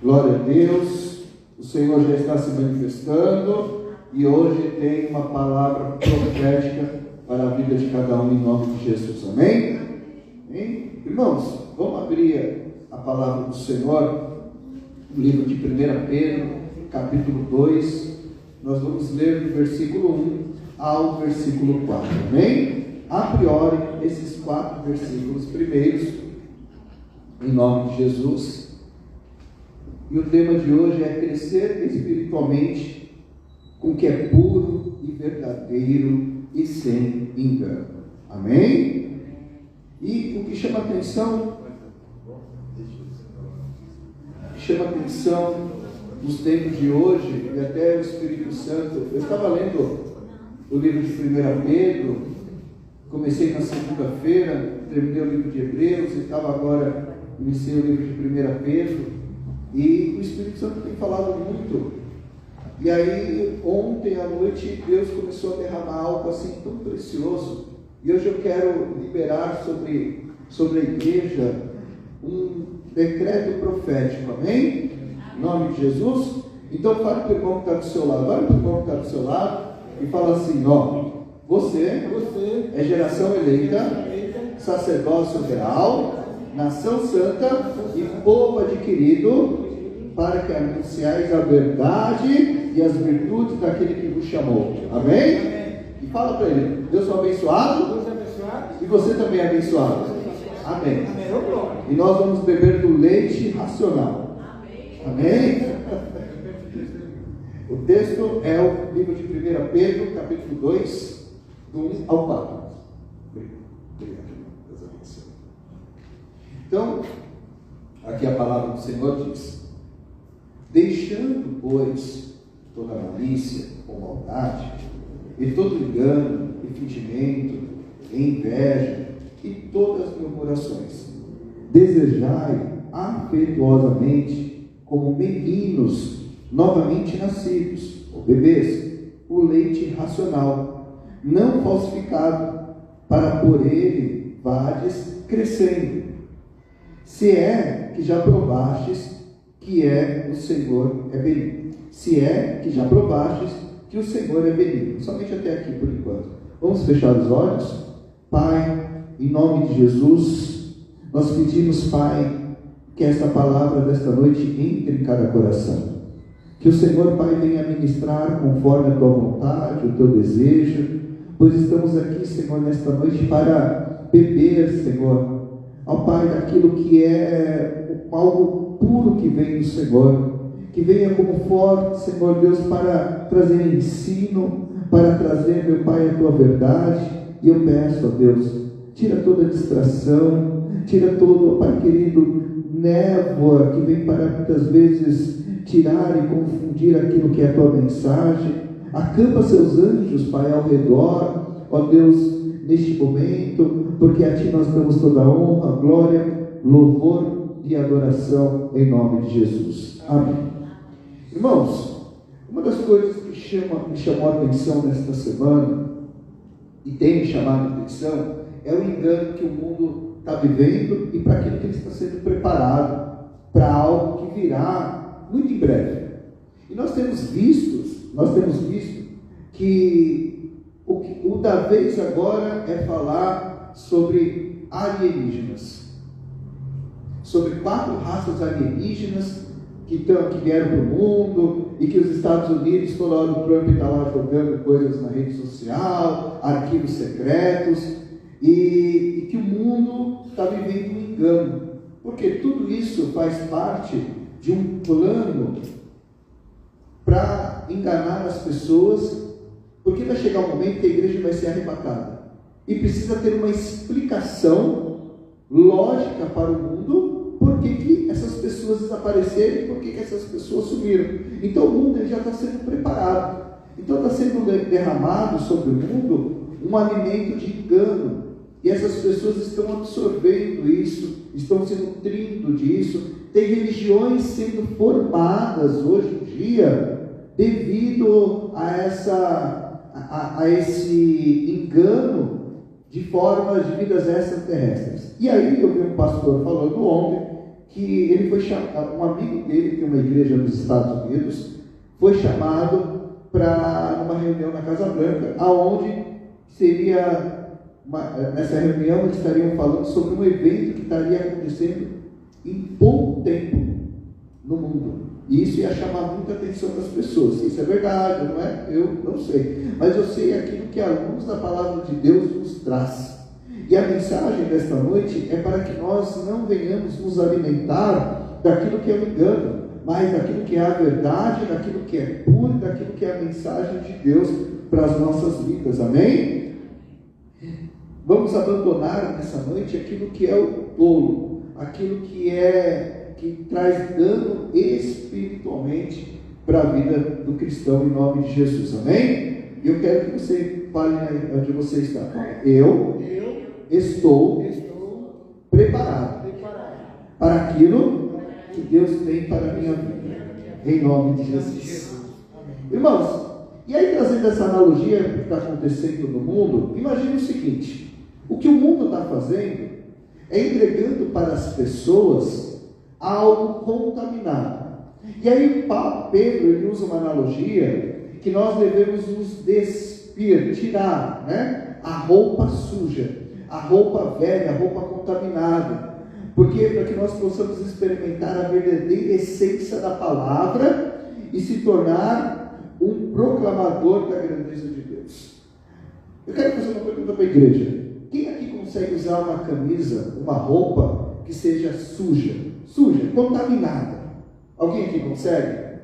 Glória a Deus, o Senhor já está se manifestando e hoje tem uma palavra profética para a vida de cada um em nome de Jesus, amém? Amém? Irmãos, vamos abrir a palavra do Senhor no livro de 1 Pedro, capítulo 2, nós vamos ler do versículo 1 ao versículo 4, amém? A priori, esses 4 versículos primeiros, em nome de Jesus. E o tema de hoje é crescer espiritualmente com o que é puro e verdadeiro e sem engano. Amém? E o que chama atenção nos tempos de hoje, e até o Espírito Santo, eu estava lendo o livro de 1 Pedro, comecei na segunda-feira, terminei o livro de Hebreus e estava agora, iniciei o livro de 1 Pedro. E o Espírito Santo tem falado muito. E aí, ontem à noite, Deus começou a derramar algo assim tão precioso. E hoje eu quero liberar sobre a igreja um decreto profético, amém? Em nome de Jesus. Então, fale para o irmão que está do seu lado. Vai para o irmão que está do seu lado e fala assim: ó, você é geração eleita, sacerdócio real, nação santa e povo adquirido, para que anunciais a verdade e as virtudes daquele que vos chamou. Amém? Amém. E fala para ele: Deus é abençoado, e você também é abençoado. Amém. Amém. E nós vamos beber do leite racional. Amém? O texto é o livro de 1 Pedro, capítulo 2, do 1 ao 4. Obrigado. Deus abençoe. Então, aqui a palavra do Senhor diz: deixando, pois, toda malícia ou maldade, e todo engano, e fingimento, e inveja, e todas as murmurações, desejai afetuosamente, como meninos novamente nascidos, ou bebês, o leite racional, não falsificado, para por ele vades crescendo, se é que já provastes que o Senhor é benigno. Se é que já provastes que o Senhor é benigno. Somente até aqui por enquanto. Vamos fechar os olhos? Pai, em nome de Jesus, nós pedimos, Pai, que esta palavra desta noite entre em cada coração. Que o Senhor, Pai, venha ministrar conforme a tua vontade, o teu desejo, pois estamos aqui, Senhor, nesta noite para beber, Senhor, ó Pai, daquilo que é algo puro que vem do Senhor, que venha como forte, Senhor Deus, para trazer ensino, para trazer, meu Pai, a tua verdade. E eu peço, ó Deus, tira toda a distração, tira todo, ó Pai querido, névoa que vem para muitas vezes tirar e confundir aquilo que é a tua mensagem. Acampa seus anjos, Pai, ao redor, ó Deus, neste momento, porque a Ti nós damos toda a honra, glória, louvor e adoração em nome de Jesus. Amém. Irmãos, uma das coisas que me chamou a atenção nesta semana, e tem me chamado a atenção, é o engano que o mundo está vivendo e para aquilo que ele está sendo preparado, para algo que virá muito em breve. E nós temos visto que o da vez agora é falar sobre alienígenas, sobre 4 raças alienígenas que vieram para o mundo, e que os Estados Unidos, toda hora o Trump está lá jogando coisas na rede social, arquivos secretos, e que o mundo está vivendo um engano, porque tudo isso faz parte de um plano para enganar as pessoas, porque vai chegar um momento que a igreja vai ser arrebatada, e precisa ter uma explicação lógica para o mundo, por que essas pessoas desapareceram e por que essas pessoas sumiram. Então o mundo já está sendo preparado, então está sendo derramado sobre o mundo um alimento de engano, e essas pessoas estão absorvendo isso, estão se nutrindo disso. Tem religiões sendo formadas hoje em dia devido a esse engano de formas de vidas extraterrestres. E aí eu vi um pastor falando ontem que ele foi chamado, um amigo dele, que tem uma igreja nos Estados Unidos, foi chamado para uma reunião na Casa Branca, aonde nessa reunião eles estariam falando sobre um evento que estaria acontecendo em pouco tempo no mundo. E isso ia chamar muita atenção das pessoas. Isso é verdade, não é? Eu não sei. Mas eu sei aquilo que a luz da palavra de Deus nos traz. E a mensagem desta noite é para que nós não venhamos nos alimentar daquilo que é o engano, mas daquilo que é a verdade, daquilo que é puro, daquilo que é a mensagem de Deus para as nossas vidas. Amém? Vamos abandonar nessa noite aquilo que é o tolo, aquilo que traz dano espiritualmente para a vida do cristão, em nome de Jesus. Amém? E eu quero que você fale onde você está. Eu estou preparado para aquilo que Deus tem para a minha vida, em nome de Jesus. Irmãos, e aí trazendo essa analogia que está acontecendo no mundo, imagine o seguinte: o que o mundo está fazendo é entregando para as pessoas algo contaminado. E aí Pedro ele usa uma analogia que nós devemos nos despir, tirar, né, a roupa suja, a roupa velha, a roupa contaminada. Porque para que nós possamos experimentar a verdadeira essência da palavra e se tornar um proclamador da grandeza de Deus. Eu quero fazer uma pergunta para a igreja. Quem aqui consegue usar uma camisa, uma roupa que seja suja, contaminada? Alguém aqui consegue?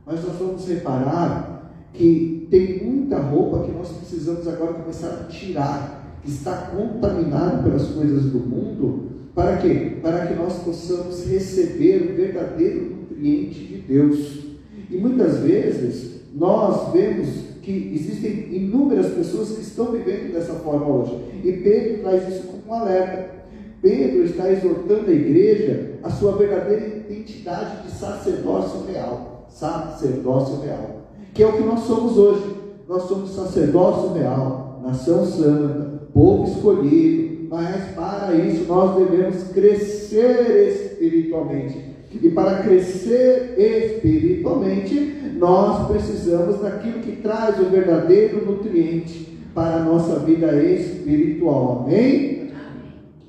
Mas nós vamos reparar que tem muita roupa que nós precisamos agora começar a tirar, que está contaminado pelas coisas do mundo. Para quê? Para que nós possamos receber o verdadeiro nutriente de Deus. E muitas vezes nós vemos que existem inúmeras pessoas que estão vivendo dessa forma hoje. E Pedro traz isso como um alerta. Pedro está exortando a igreja a sua verdadeira identidade de sacerdócio real. Sacerdócio real. Que é o que nós somos hoje. Nós somos sacerdócio real, nação santa, povo escolhido. Mas para isso nós devemos crescer espiritualmente. E para crescer espiritualmente, nós precisamos daquilo que traz o verdadeiro nutriente para a nossa vida espiritual. Amém?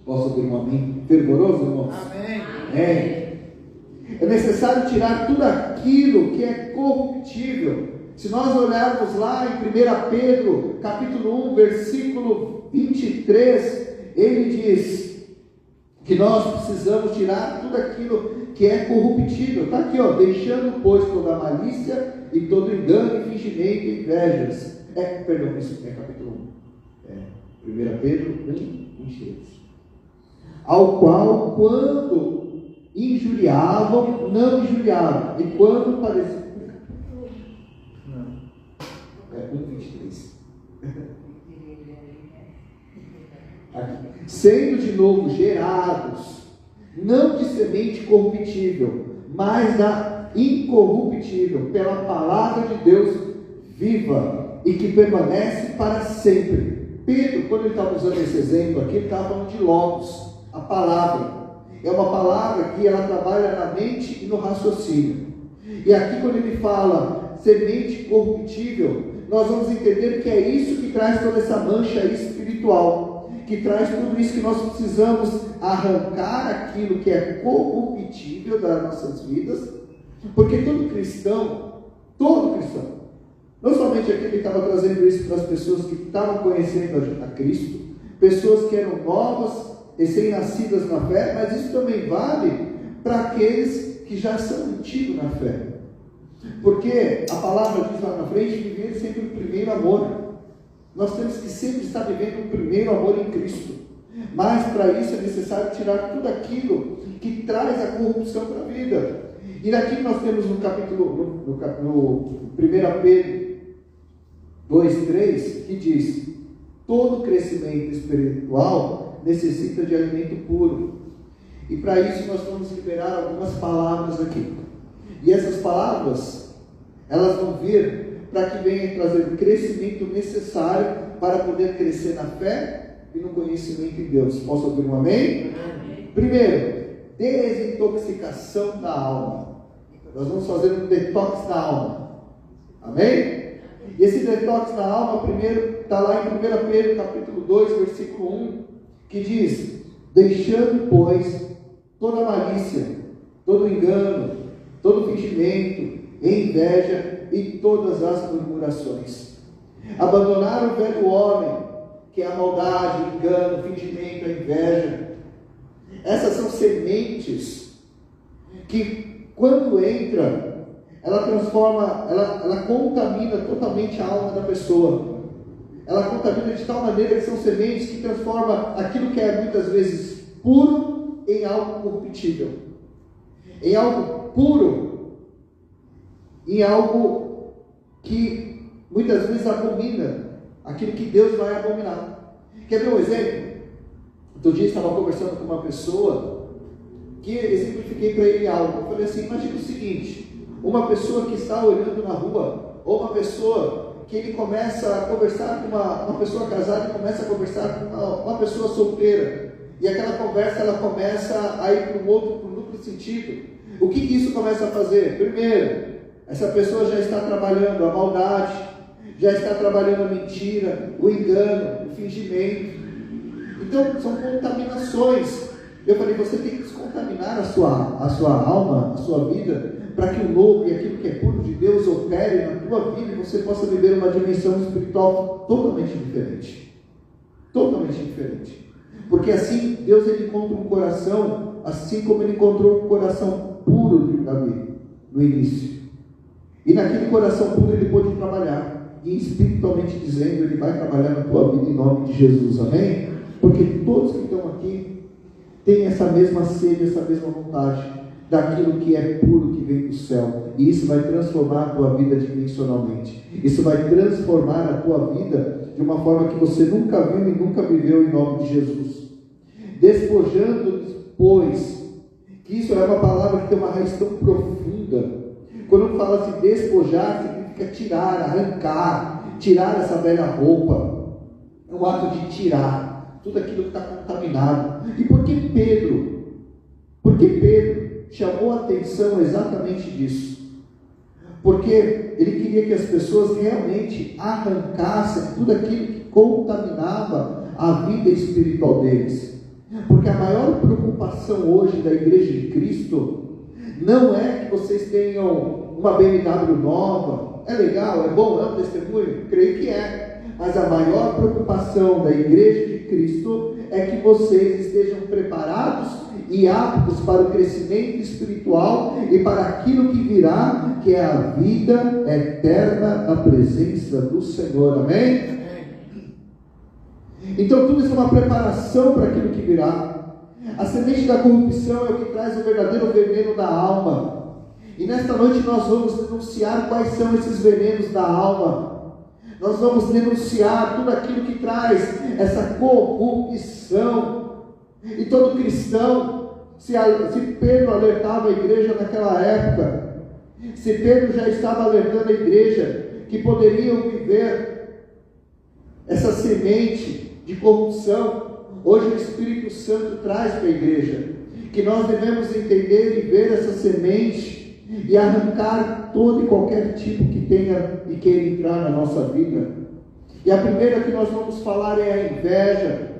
Posso ouvir um amém fervoroso, irmãos? Amém. É necessário tirar tudo aquilo que é corruptível. Se nós olharmos lá em 1 Pedro, capítulo 1, versículo 23, ele diz que nós precisamos tirar tudo aquilo que é corruptível. Está aqui, deixando, pois, toda malícia e todo engano, e fingimento e invejas. Perdão, isso é capítulo 1. 1 Pedro 1, 23. Ao qual, quando injuriavam, não injuriavam, e quando pareciam... 1:23. Sendo de novo gerados, não de semente corruptível, mas da incorruptível, pela palavra de Deus viva e que permanece para sempre. Pedro, quando ele estava usando esse exemplo aqui, ele estava falando de logos, a palavra. É uma palavra que ela trabalha na mente e no raciocínio. E aqui quando ele fala semente corruptível, nós vamos entender que é isso que traz toda essa mancha espiritual, que traz tudo isso que nós precisamos arrancar aquilo que é corruptível das nossas vidas, porque todo cristão, não somente aquele que estava trazendo isso para as pessoas que estavam conhecendo a Cristo, pessoas que eram novas, recém-nascidas na fé, mas isso também vale para aqueles que já são antigos na fé. Porque a palavra diz lá na frente, viver sempre o primeiro amor. Nós temos que sempre estar vivendo o primeiro amor em Cristo. Mas para isso é necessário tirar tudo aquilo que traz a corrupção para a vida. E daqui nós temos no capítulo, no 1 Pedro 2:3, que diz: todo crescimento espiritual necessita de alimento puro. E para isso nós vamos liberar algumas palavras aqui. E essas palavras, elas vão vir para que venha trazer o crescimento necessário para poder crescer na fé e no conhecimento em Deus. Posso ouvir um amém? Amém. Primeiro, desintoxicação da alma. Nós vamos fazer um detox da alma. Amém? E esse detox da alma, primeiro, está lá em 1 Pedro, capítulo 2, versículo 1, que diz: deixando, pois, toda malícia, todo engano, todo fingimento, inveja e todas as murmurações. Abandonar o velho homem, que é a maldade, o engano, o fingimento, a inveja. Essas são sementes que, quando entra, ela transforma, ela contamina totalmente a alma da pessoa. Ela contamina de tal maneira que são sementes que transformam aquilo que é muitas vezes puro em algo corruptível, em algo puro, em algo que muitas vezes abomina aquilo que Deus vai abominar. Quer ver um exemplo? Outro dia eu estava conversando com uma pessoa que exemplifiquei para ele algo. Eu falei assim: imagina o seguinte, uma pessoa que está olhando na rua, ou uma pessoa que ele começa a conversar com uma pessoa casada e começa a conversar com uma pessoa solteira, e aquela conversa ela começa a ir para um duplo sentido. O que isso começa a fazer? Primeiro, essa pessoa já está trabalhando a maldade, já está trabalhando a mentira, o engano, o fingimento. Então são contaminações. Eu falei: você tem que descontaminar a sua alma, a sua vida, para que o novo e aquilo que é puro de Deus opere na tua vida e você possa viver uma dimensão espiritual totalmente diferente. Totalmente diferente. Porque assim Deus ele encontra um coração, assim como ele encontrou um coração puro de Davi no início. E naquele coração puro ele pôde trabalhar. E espiritualmente dizendo, ele vai trabalhar na tua vida em nome de Jesus. Amém? Porque todos que estão aqui têm essa mesma sede, essa mesma vontade daquilo que é puro, que vem do céu. E isso vai transformar a tua vida dimensionalmente. Isso vai transformar a tua vida de uma forma que você nunca viu e nunca viveu, em nome de Jesus. Despojando-nos, pois, que isso é uma palavra que tem uma raiz tão profunda. Quando fala de despojar, significa tirar, arrancar, tirar essa velha roupa. É um ato de tirar tudo aquilo que está contaminado. E por que Pedro? Porque Pedro chamou a atenção exatamente disso. Porque ele queria que as pessoas realmente arrancassem tudo aquilo que contaminava a vida espiritual deles. Porque a maior preocupação hoje da Igreja de Cristo não é que vocês tenham uma BMW nova. É legal, é bom, é um testemunho? Creio que é. Mas a maior preocupação da Igreja de Cristo é que vocês estejam preparados e aptos para o crescimento espiritual e para aquilo que virá, que é a vida eterna na presença do Senhor. Amém? Então tudo isso é uma preparação para aquilo que virá. A semente da corrupção é o que traz o verdadeiro veneno da alma. E nesta noite nós vamos denunciar quais são esses venenos da alma. Nós vamos denunciar tudo aquilo que traz essa corrupção. E todo cristão, se Pedro alertava a igreja naquela época, se Pedro já estava alertando a igreja que poderiam viver essa semente de corrupção, hoje o Espírito Santo traz para a igreja que nós devemos entender e ver essa semente e arrancar todo e qualquer tipo que tenha e queira entrar na nossa vida. E a primeira que nós vamos falar é a inveja,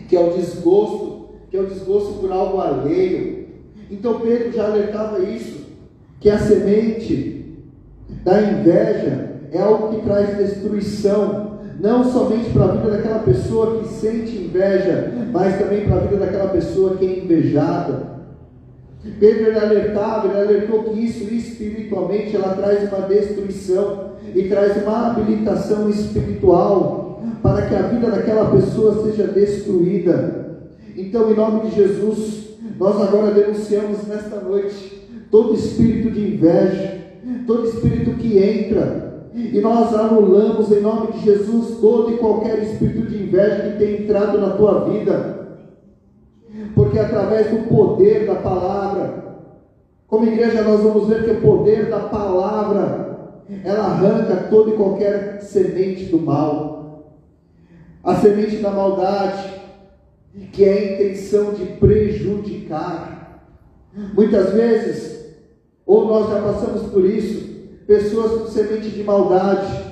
que é o desgosto por algo alheio. Então Pedro já alertava isso, que a semente da inveja é algo que traz destruição, não somente para a vida daquela pessoa que sente inveja, mas também para a vida daquela pessoa que é invejada. Pedro ele alertou que isso espiritualmente ela traz uma destruição e traz uma habilitação espiritual para que a vida daquela pessoa seja destruída. Então, em nome de Jesus, nós agora denunciamos nesta noite todo espírito de inveja, todo espírito que entra, e nós anulamos em nome de Jesus todo e qualquer espírito de inveja que tenha entrado na tua vida. Porque através do poder da palavra, como igreja nós vamos ver que o poder da palavra, ela arranca toda e qualquer semente do mal, a semente da maldade, que é a intenção de prejudicar. Muitas vezes, ou nós já passamos por isso, pessoas com semente de maldade,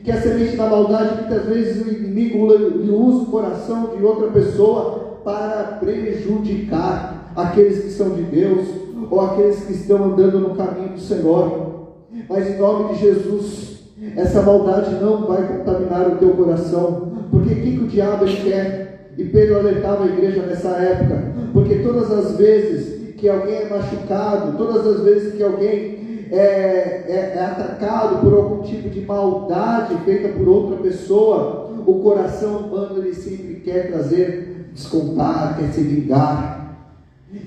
que a semente da maldade, muitas vezes o inimigo usa o coração de outra pessoa para prejudicar aqueles que são de Deus, ou aqueles que estão andando no caminho do Senhor. Mas em nome de Jesus, essa maldade não vai contaminar o teu coração, porque o que o diabo ele quer? E Pedro alertava a igreja nessa época, porque todas as vezes que alguém é machucado, todas as vezes que alguém é atacado por algum tipo de maldade feita por outra pessoa, o coração humano ele sempre quer trazer, descontar, quer se vingar.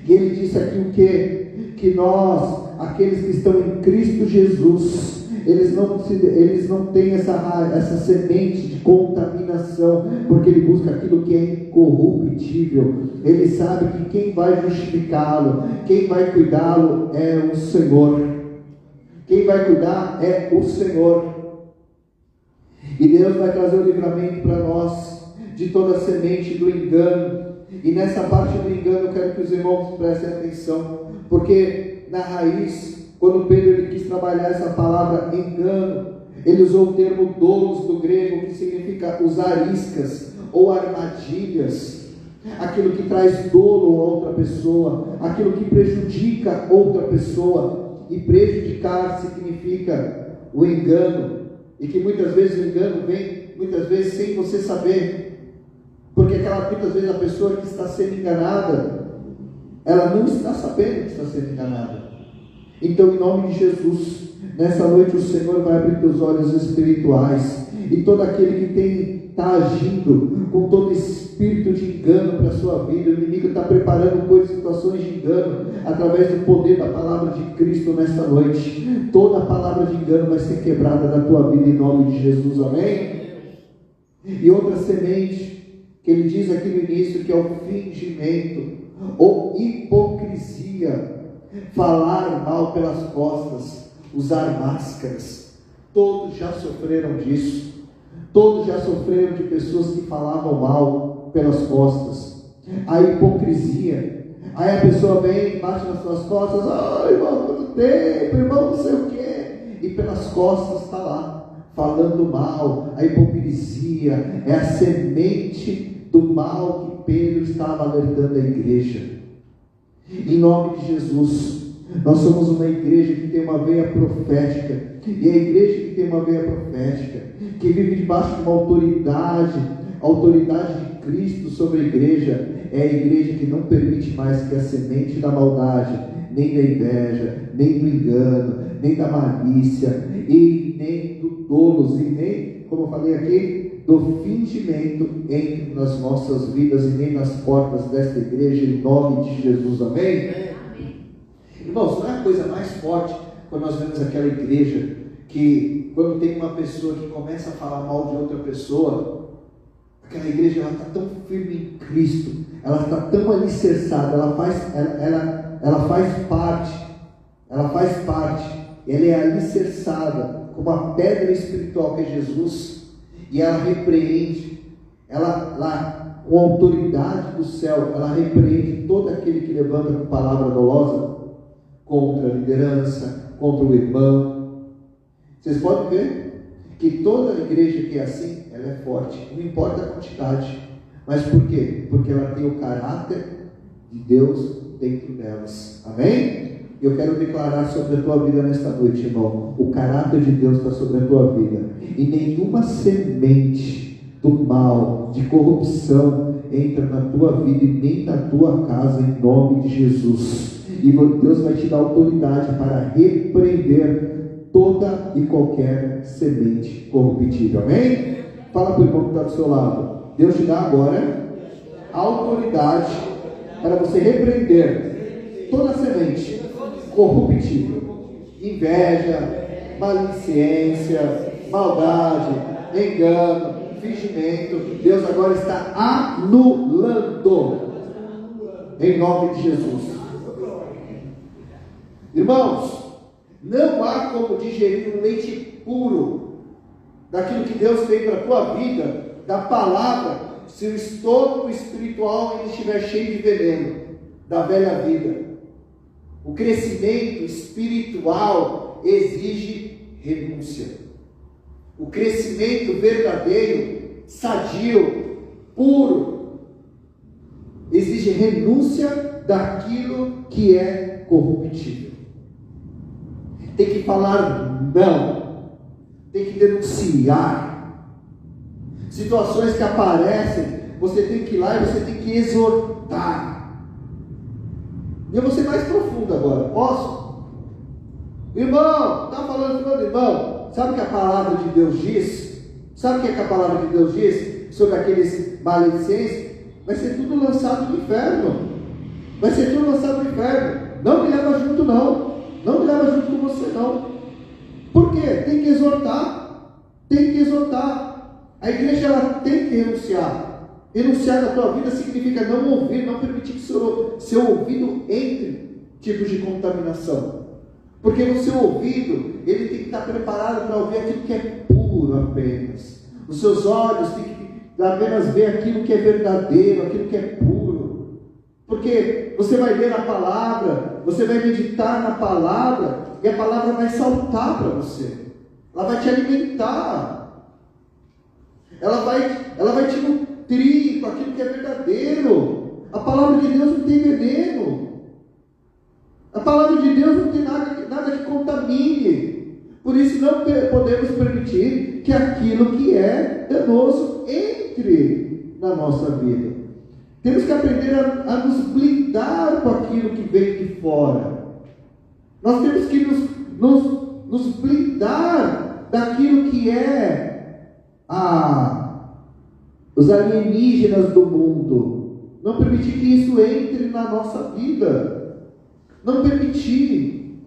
E ele disse aqui o quê? Que nós, aqueles que estão em Cristo Jesus, eles não têm essa semente de contaminação, porque ele busca aquilo que é incorruptível. Ele sabe que quem vai justificá-lo, quem vai cuidá-lo é o Senhor. Quem vai cuidar é o Senhor. E Deus vai trazer o livramento para nós de toda a semente do engano. E nessa parte do engano eu quero que os irmãos prestem atenção, porque na raiz, quando Pedro ele quis trabalhar essa palavra engano, ele usou o termo dolos do grego, que significa usar iscas ou armadilhas, aquilo que traz dolo a outra pessoa, aquilo que prejudica outra pessoa. E prejudicar significa o engano, e que muitas vezes o engano vem, muitas vezes sem você saber, porque muitas vezes a pessoa que está sendo enganada, ela não está sabendo que está sendo enganada. Então, em nome de Jesus, nessa noite o Senhor vai abrir teus olhos espirituais, e todo aquele que está agindo com todo espírito de engano para a sua vida, o inimigo está preparando coisas, situações de engano, através do poder da palavra de Cristo nesta noite. Toda a palavra de engano vai ser quebrada da tua vida em nome de Jesus, amém? E outra semente, que ele diz aqui no início, que é o fingimento, ou hipocrisia, falar mal pelas costas, usar máscaras. Todos já sofreram disso. Todos já sofreram de pessoas que falavam mal pelas costas. A hipocrisia. Aí a pessoa vem, bate nas suas costas, irmão, quanto tempo, irmão, não sei o quê. E pelas costas está lá, falando mal. A hipocrisia é a semente do mal que Pedro estava alertando a igreja. Em nome de Jesus, nós somos uma igreja que tem uma veia profética. E a igreja que tem uma veia profética, que vive debaixo de uma autoridade, a autoridade de Cristo sobre a igreja, é a igreja que não permite mais que a semente da maldade, nem da inveja, nem do engano, nem da malícia, e nem do dolos, e nem, como eu falei aqui, do fingimento entre nas nossas vidas e nem nas portas desta igreja, em nome de Jesus, amém? Amém. Irmãos, não é a coisa mais forte quando nós vemos aquela igreja que, quando tem uma pessoa que começa a falar mal de outra pessoa, aquela igreja está tão firme em Cristo, ela está tão alicerçada, ela faz parte, ela é alicerçada como a pedra espiritual que é Jesus, e ela repreende, ela com a autoridade do céu, ela repreende todo aquele que levanta com palavra dolosa contra a liderança, contra o irmão. Vocês podem ver que toda igreja que é assim, ela é forte, não importa a quantidade. Mas por quê? Porque ela tem o caráter de Deus dentro delas. Amém? Eu quero declarar sobre a tua vida nesta noite, irmão. O caráter de Deus está sobre a tua vida. E nenhuma semente do mal, de corrupção, entra na tua vida e nem na tua casa, em nome de Jesus. E Deus vai te dar autoridade para repreender toda e qualquer semente corruptível. Amém? Fala para o irmão que está do seu lado. Deus te dá agora a autoridade para você repreender toda semente corruptível, inveja, maledicência, maldade, engano, fingimento. Deus agora está anulando em nome de Jesus. Irmãos, não há como digerir um leite puro daquilo que Deus tem para a tua vida, da palavra, se o estômago espiritual ele estiver cheio de veneno da velha vida. O crescimento espiritual exige renúncia. O crescimento verdadeiro, sadio, puro, exige renúncia daquilo que é corruptível. Tem que falar não, tem que denunciar. Situações que aparecem, você tem que ir lá e você tem que exortar. E eu vou ser mais profundo agora, posso? Irmão, está falando todo irmão, sabe o que a palavra de Deus diz? Sabe o que a palavra de Deus diz sobre aqueles maledicentes? Vai ser tudo lançado no inferno. Vai ser tudo lançado no inferno. Não me leva junto não. Não me leva junto com você não. Por quê? Tem que exortar. Tem que exortar. A igreja ela tem que renunciar. Renunciar na tua vida significa não ouvir, não permitir que seu ouvido entre tipos de contaminação. Porque o seu ouvido, ele tem que estar preparado para ouvir aquilo que é puro apenas. Os seus olhos têm que apenas ver aquilo que é verdadeiro, aquilo que é puro. Porque você vai ler a palavra, você vai meditar na palavra, e a palavra vai saltar para você. Ela vai te alimentar. Ela vai te nutrir com aquilo que é verdadeiro. A palavra de Deus não tem veneno. A palavra de Deus não tem nada que contamine. Por isso não podemos permitir que aquilo que é danoso entre na nossa vida. Temos que aprender a nos blindar com aquilo que vem de fora. Nós temos que nos blindar daquilo que é os alienígenas do mundo. Não permitir que isso entre na nossa vida. Não permitir.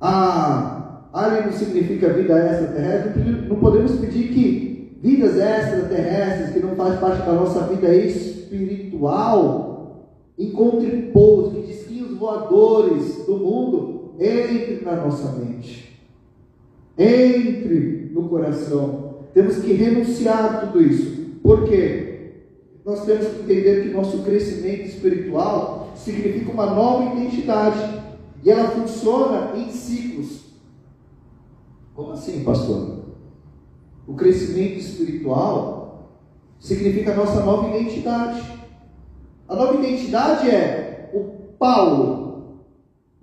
Alien não significa vida extraterrestre. Não podemos pedir que vidas extraterrestres, que não faz parte da nossa vida espiritual, encontre pouso, que disquinhos voadores do mundo entre na nossa mente, entre no coração. Temos que renunciar a tudo isso. Por quê? Nós temos que entender que nosso crescimento espiritual significa uma nova identidade. E ela funciona em ciclos. Como assim, pastor? O crescimento espiritual significa a nossa nova identidade. A nova identidade é o Paulo.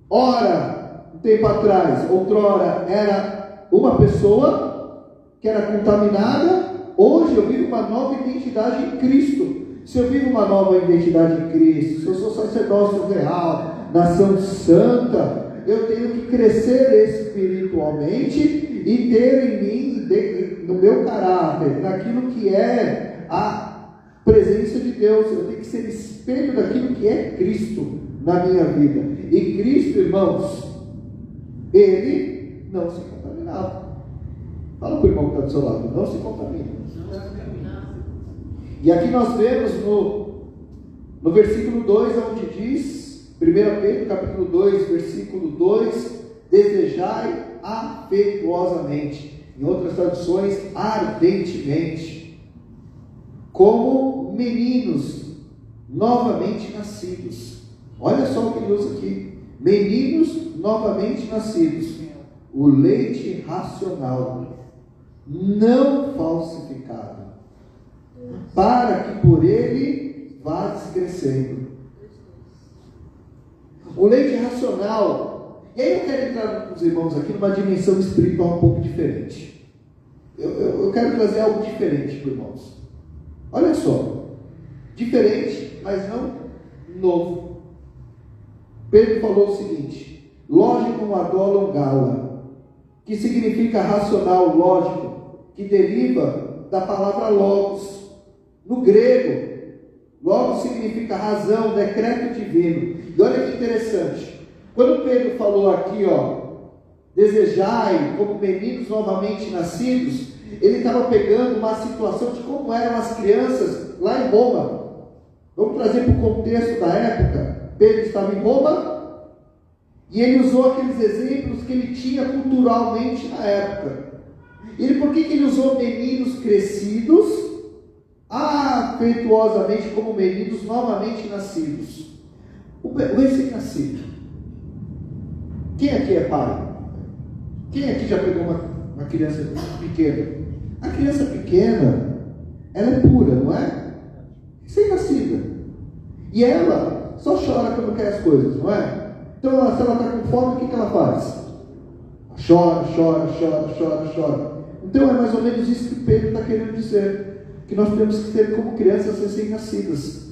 Ora, um tempo atrás, outrora, era uma pessoa que era contaminada. Hoje eu vivo uma nova identidade em Cristo. Se eu vivo uma nova identidade em Cristo, se eu sou sacerdócio real, nação santa, eu tenho que crescer espiritualmente e ter em mim, no meu caráter, naquilo que é a presença de Deus. Eu tenho que ser espelho daquilo que é Cristo na minha vida. E Cristo, irmãos, ele não se contaminava. Fala para o irmão que está do seu lado, não se contamina. E aqui nós vemos no versículo 2, onde diz, 1 Pedro capítulo 2, versículo 2, desejai afetuosamente, em outras traduções, ardentemente, como meninos novamente nascidos. Olha só o que ele usa aqui, meninos novamente nascidos, o leite racional, não falsificado, para que por ele vás crescendo. O leite racional. E aí eu quero entrar com os irmãos aqui numa dimensão espiritual um pouco diferente. Eu quero trazer algo diferente para os irmãos. Olha só. Diferente, mas não novo. Pedro falou o seguinte: lógico adolam gala, que significa racional, lógico, que deriva da palavra logos. No grego, logos significa razão, decreto divino. E olha que interessante, quando Pedro falou aqui, desejai como meninos novamente nascidos, ele estava pegando uma situação de como eram as crianças lá em Roma. Vamos trazer para o contexto da época. Pedro estava em Roma e ele usou aqueles exemplos que ele tinha culturalmente na época. Por que ele usou meninos crescidos afetuosamente como meninos novamente nascidos. O recém-nascido. Quem aqui é pai? Quem aqui já pegou uma criança pequena? A criança pequena, ela é pura, não é? Recém-nascida. E ela só chora quando quer as coisas, não é? Então, se ela está com fome, o que ela faz? Chora, chora, chora, chora, chora. Então, é mais ou menos isso que Pedro está querendo dizer. Que nós temos que ser como crianças recém-nascidas,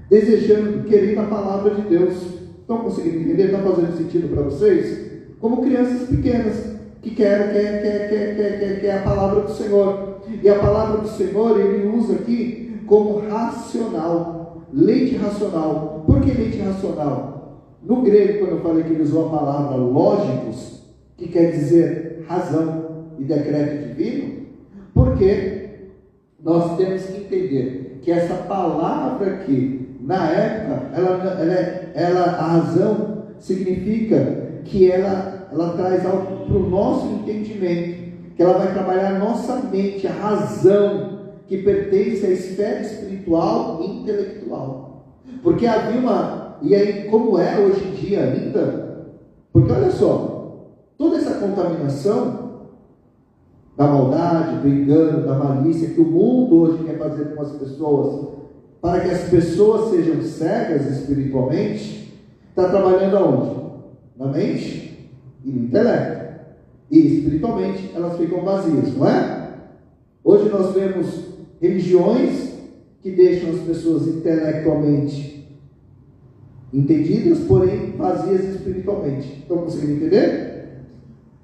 desejando, querendo a palavra de Deus. Estão conseguindo entender? Está fazendo sentido para vocês? Como crianças pequenas, que quer a palavra do Senhor. E a palavra do Senhor, ele usa aqui como racional, leite racional. Por que leite racional? No grego, quando eu falei que ele usou a palavra lógicos, que quer dizer razão e decreto divino, porque nós temos que entender que essa palavra aqui, na época, a razão significa que ela traz algo para o nosso entendimento, que ela vai trabalhar a nossa mente, a razão que pertence à esfera espiritual e intelectual. Porque havia e aí como é hoje em dia ainda, porque olha só, toda essa contaminação da maldade, do engano, da malícia que o mundo hoje quer fazer com as pessoas, para que as pessoas sejam cegas espiritualmente, está trabalhando aonde? Na mente e no intelecto. E espiritualmente elas ficam vazias, não é? Hoje nós vemos religiões que deixam as pessoas intelectualmente entendidas, porém vazias espiritualmente. Estão conseguindo entender?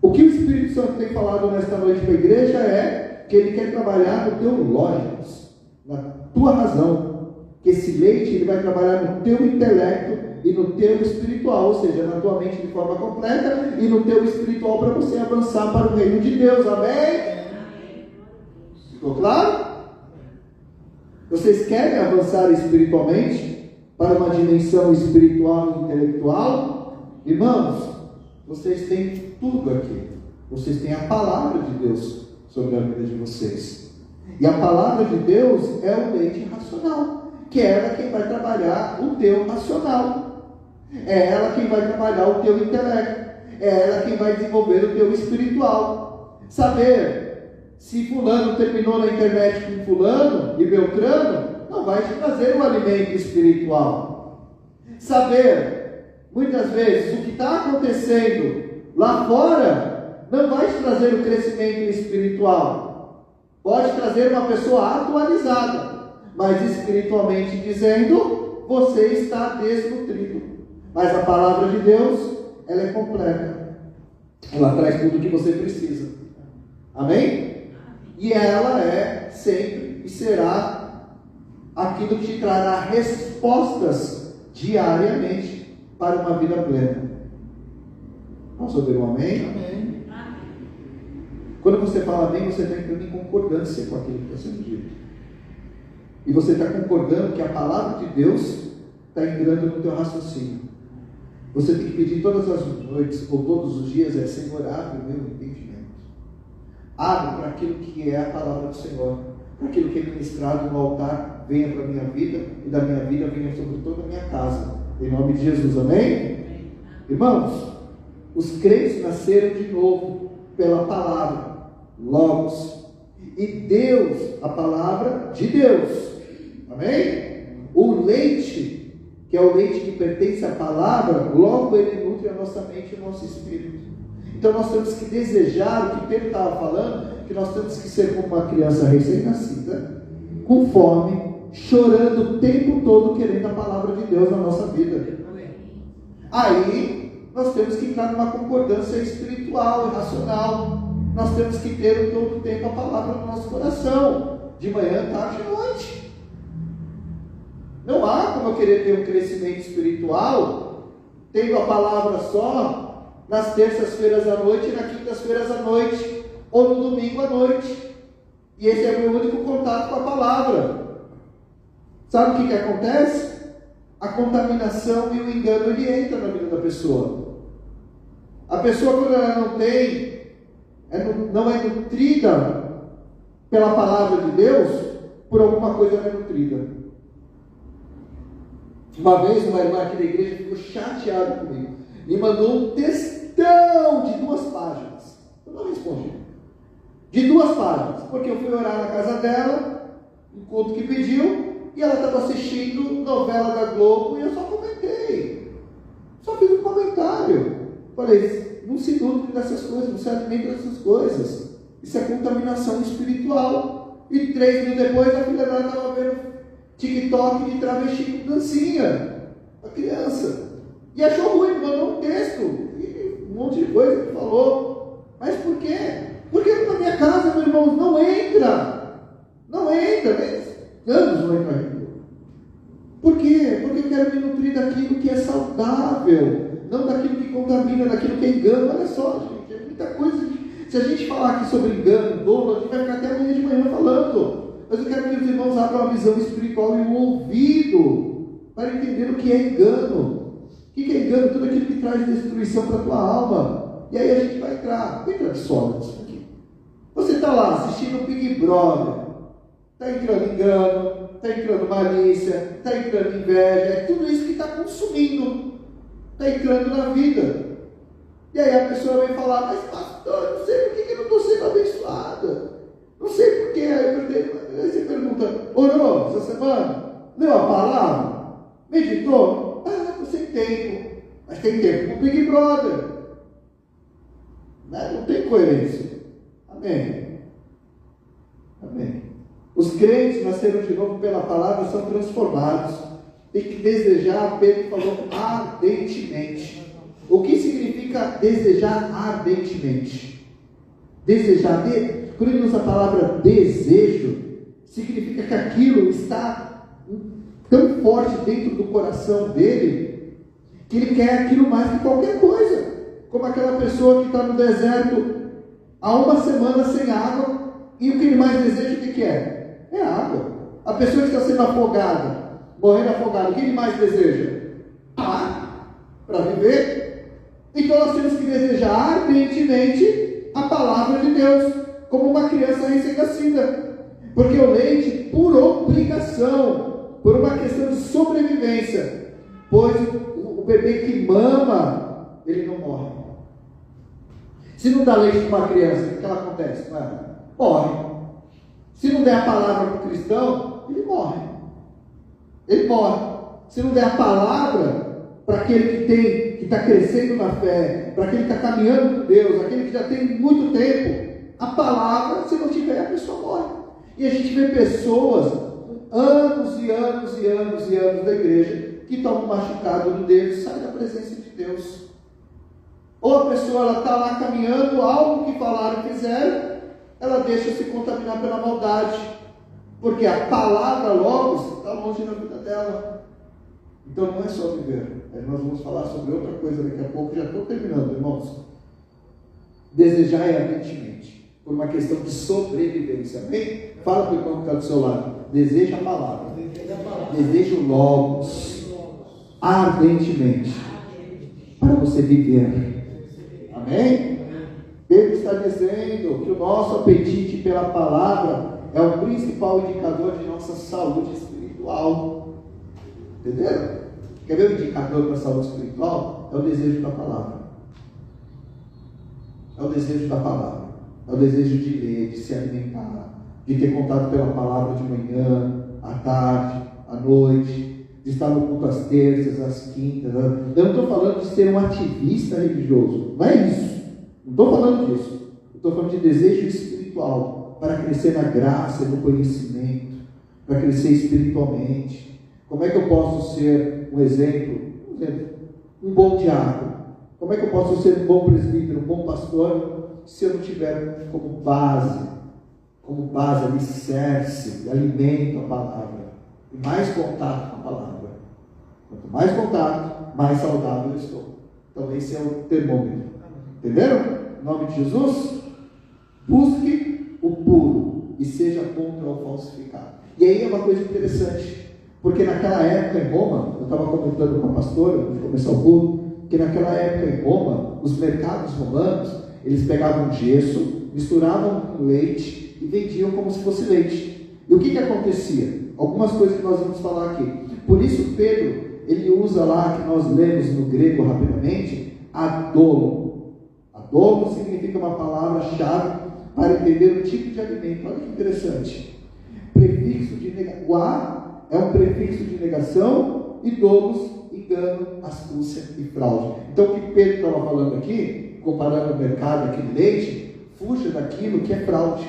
O que o Espírito Santo tem falado nesta noite para a igreja é que ele quer trabalhar no teu lógicos, na tua razão. Que esse leite ele vai trabalhar no teu intelecto e no teu espiritual, ou seja, na tua mente de forma completa e no teu espiritual para você avançar para o reino de Deus. Amém? Ficou claro? Vocês querem avançar espiritualmente para uma dimensão espiritual e intelectual? Irmãos, vocês têm tudo aqui. Vocês têm a palavra de Deus sobre a vida de vocês. E a palavra de Deus é o leite racional, que é ela quem vai trabalhar o teu racional. É ela quem vai trabalhar o teu intelecto. É ela quem vai desenvolver o teu espiritual. Saber se fulano terminou na internet com fulano e Beltrano não vai te trazer um alimento espiritual. Saber, muitas vezes, o que está acontecendo lá fora não vai te trazer o crescimento espiritual. Pode trazer uma pessoa atualizada, mas espiritualmente dizendo, você está desnutrido. Mas a palavra de Deus, ela é completa. Ela traz tudo o que você precisa. Amém? E ela é sempre e será aquilo que te trará respostas diariamente para uma vida plena. Posso ouvir um amém? Amém. Quando você fala amém, você está entrando em concordância com aquilo que está sendo dito. E você está concordando que a palavra de Deus está entrando no teu raciocínio. Você tem que pedir todas as noites ou todos os dias, Senhor, abre o meu entendimento. Abre para aquilo que é a palavra do Senhor. Para aquilo que é ministrado no altar, venha para a minha vida e da minha vida venha sobre toda a minha casa. Em nome de Jesus, amém? Irmãos, os crentes nasceram de novo pela palavra, Logos. E Deus, a palavra de Deus. Amém? O leite, que é o leite que pertence à palavra, logo ele nutre a nossa mente e o nosso espírito. Então nós temos que desejar o que Pedro estava falando, que nós temos que ser como uma criança recém-nascida, com fome, chorando o tempo todo, querendo a palavra de Deus na nossa vida. Aí nós temos que entrar numa concordância espiritual e racional. Nós temos que ter todo o tempo a palavra no nosso coração, de manhã, tarde e noite. Não há como eu querer ter um crescimento espiritual tendo a palavra só nas terças-feiras à noite e nas quintas-feiras à noite, ou no domingo à noite. E esse é o meu único contato com a palavra. Sabe o que acontece? A contaminação e o engano, ele entra na vida da pessoa. A pessoa, quando ela não é nutrida pela palavra de Deus, por alguma coisa não é nutrida. Uma vez uma irmã aqui da igreja ficou chateada comigo, me mandou um textão de 2 páginas. Eu não respondi. De 2 páginas, porque eu fui orar na casa dela, um culto que pediu, e ela estava assistindo novela da Globo, e eu só comentei. Só fiz um comentário. Falei, não se nutre dessas coisas, não se alimente dessas coisas. Isso é contaminação espiritual. E 3 mil depois, a filha dela estava vendo TikTok de travesti com dancinha. A criança. E achou ruim, mandou um texto. E um monte de coisa que falou. Mas por quê? Porque na minha casa, meus irmãos, não entra. Não entra. Anos não entra. Por quê? Porque eu quero me nutrir daquilo que é saudável. Não daquilo que contamina, daquilo que é engano. Olha só, gente, é muita coisa. Se a gente falar aqui sobre engano, dolo, a gente vai ficar até amanhã de manhã falando. Mas eu quero que os irmãos abram a visão espiritual e o ouvido para entender o que é engano. O que é engano? Tudo aquilo que traz destruição para a tua alma. E aí a gente vai entrar. Entra de sola nisso aqui. Você está lá assistindo o Big Brother. Está entrando engano, está entrando malícia, está entrando inveja. É tudo isso que está consumindo. Está entrando na vida. E aí a pessoa vem falar, mas pastor, não sei por que eu não estou sendo abençoada. Não sei por que. Aí você pergunta, orou essa semana? Leu a palavra? Meditou? Ah, não tem tempo. Mas tem tempo com o Big Brother. Não tem coerência. Amém. Amém. Os crentes nasceram de novo pela palavra, são transformados. Tem que desejar, Pedro falou, ardentemente. O que significa desejar ardentemente? Desejar, quando ele usa a palavra desejo, significa que aquilo está tão forte dentro do coração dele, que ele quer aquilo mais que qualquer coisa. Como aquela pessoa que está no deserto há 1 semana sem água, e o que ele mais deseja, o que é? É água. A pessoa que está sendo afogada, morrendo afogada, o que ele mais deseja? Ar para viver. Então nós temos que desejar ardentemente a palavra de Deus, como uma criança recém-nascida. Porque o leite, por obrigação, por uma questão de sobrevivência, pois o bebê que mama, ele não morre. Se não dá leite para uma criança, o que ela acontece com ela? Morre. Se não der a palavra para o cristão, ele morre. Ele morre. Se não der a palavra para aquele que está crescendo na fé, para aquele que está caminhando com Deus, aquele que já tem muito tempo, a palavra, se não tiver, a pessoa morre. E a gente vê pessoas, anos e anos e anos e anos da igreja, que tomam um machucado no dedo e saem da presença de Deus. Ou a pessoa está lá caminhando, algo que falaram e fizeram, ela deixa se contaminar pela maldade, porque a palavra logo está longe da vida dela. Então não é só viver. Nós vamos falar sobre outra coisa daqui a pouco, já estou terminando, irmãos. Desejar ardentemente, por uma questão de sobrevivência. Amém? Fala para o irmão que está do seu lado. Deseja a palavra. Deseja o logos ardentemente para você viver. Amém? Pedro está dizendo que o nosso apetite pela palavra é o principal indicador de nossa saúde espiritual. Entenderam? Quer ver o indicador para a saúde espiritual? É o desejo da palavra. É o desejo da palavra. É o desejo de ler, de se alimentar, de ter contato pela palavra de manhã, à tarde, à noite, de estar no culto às terças, às quintas. Eu não estou falando de ser um ativista religioso. Não é isso. Não estou falando disso. Eu estou falando de desejo espiritual para crescer na graça e no conhecimento, para crescer espiritualmente. Como é que eu posso ser um exemplo? Um bom diácono? Como é que eu posso ser um bom presbítero, um bom pastor, se eu não tiver como base, alicerce, alimento a palavra, e mais contato com a palavra? Quanto mais contato, mais saudável eu estou. Então esse é o termômetro. Entenderam? Em nome de Jesus, busque o puro e seja contra o falsificado. E aí é uma coisa interessante. Porque naquela época em Roma, eu estava comentando com a pastora, antes de começar o culto, que naquela época em Roma, os mercados romanos, eles pegavam gesso, misturavam com leite e vendiam como se fosse leite. E o que acontecia? Algumas coisas que nós vamos falar aqui. Por isso Pedro, ele usa lá, que nós lemos no grego rapidamente, adolo. Adolo significa uma palavra-chave para entender o tipo de alimento. Olha que interessante. Prefixo de negação. O a é um prefixo de negação e dolos, engano, astúcia e fraude. Então o que Pedro estava falando aqui, comparando o mercado aqui de leite, fuja daquilo que é fraude,